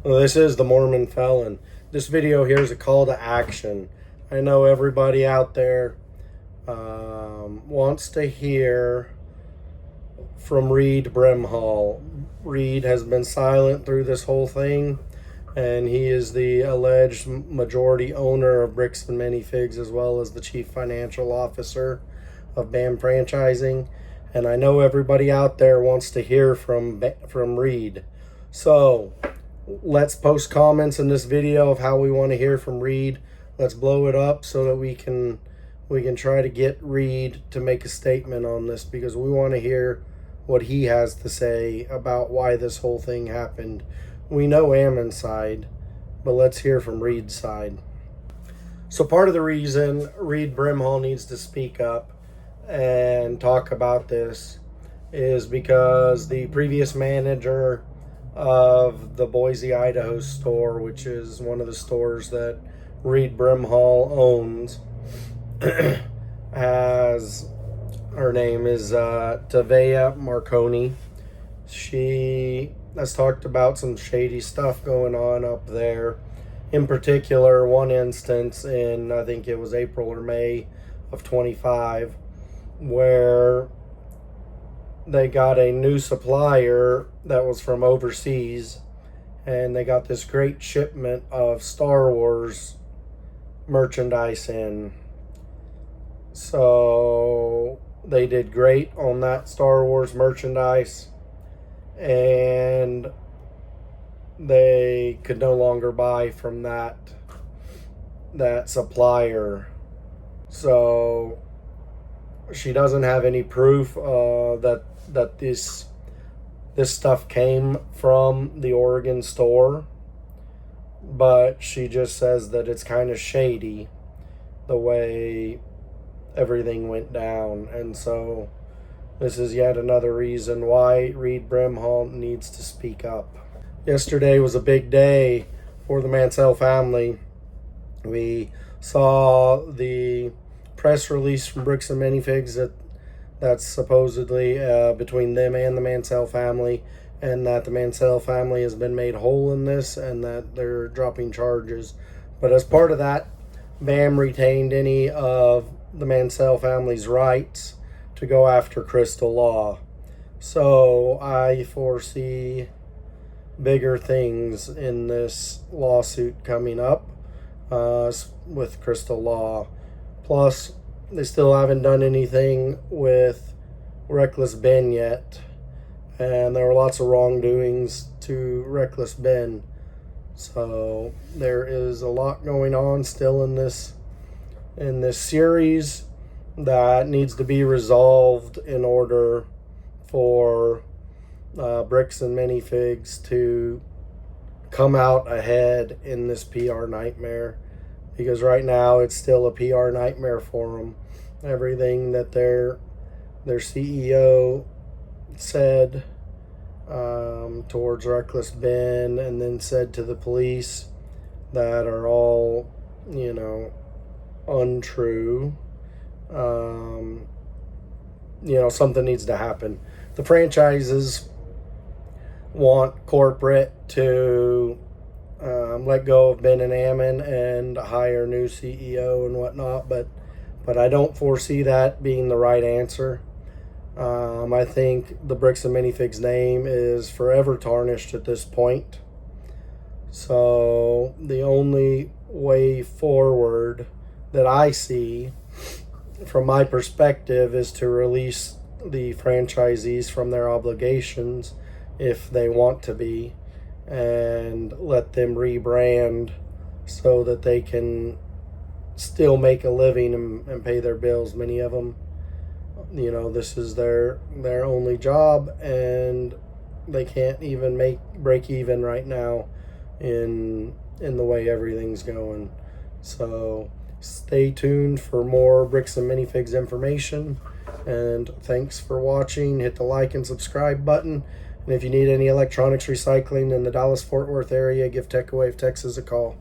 Well, this is the Mormon Felon. This video here is a call to action. I know everybody out there wants to hear from Reed Brimhall. Reed has been silent through this whole thing, and he is the alleged majority owner of Bricks Minifigs, as well as the chief financial officer of BAM Franchising. And I know everybody out there wants to hear from Reed. So let's post comments in this video of how we want to hear from Reed. Let's blow it up so that we can try to get Reed to make a statement on this, because we want to hear what he has to say about why this whole thing happened. We know Ammon's side, but let's hear from Reed's side. So part of the reason Reed Brimhall needs to speak up and talk about this is because the previous manager of the Boise, Idaho store, which is one of the stores that Reed Brimhall owns, her name is Tavea Marconi. She has talked about some shady stuff going on up there. In particular, one instance in, I think it was April or May of 25, where they got a new supplier that was from overseas, and they got this great shipment of Star Wars merchandise in. So they did great on that Star Wars merchandise, and they could no longer buy from that supplier. So she doesn't have any proof that this stuff came from the Oregon store, but she just says that it's kind of shady the way everything went down. And so this is yet another reason why Reed Brimhall needs to speak up. Yesterday was a big day for the Mansell family. We saw the press release from Bricks and Minifigs that's supposedly between them and the Mansell family, and that the Mansell family has been made whole in this, and that they're dropping charges. But as part of that, BAM retained any of the Mansell family's rights to go after Crystal Law. So I foresee bigger things in this lawsuit coming up with Crystal Law. Plus, they still haven't done anything with Reckless Ben yet, and there were lots of wrongdoings to Reckless Ben. So there is a lot going on still in this series that needs to be resolved in order for Bricks and Minifigs to come out ahead in this PR nightmare, because right now it's still a PR nightmare for them. Everything that their CEO said towards Reckless Ben, and then said to the police, that are all, untrue. Something needs to happen. The franchises want corporate to let go of Ben and Ammon and hire a new CEO and whatnot, but I don't foresee that being the right answer. I think the Bricks and Minifigs name is forever tarnished at this point. So the only way forward that I see, from my perspective, is to release the franchisees from their obligations if they want to be, and let them rebrand so that they can still make a living and pay their bills. Many of them, this is their only job, and they can't even break even right now in the way everything's going. So stay tuned for more Bricks and Minifigs information, and thanks for watching. Hit the like and subscribe button, and if you need any electronics recycling in the Dallas-Fort Worth area, give TechAway of Texas a call.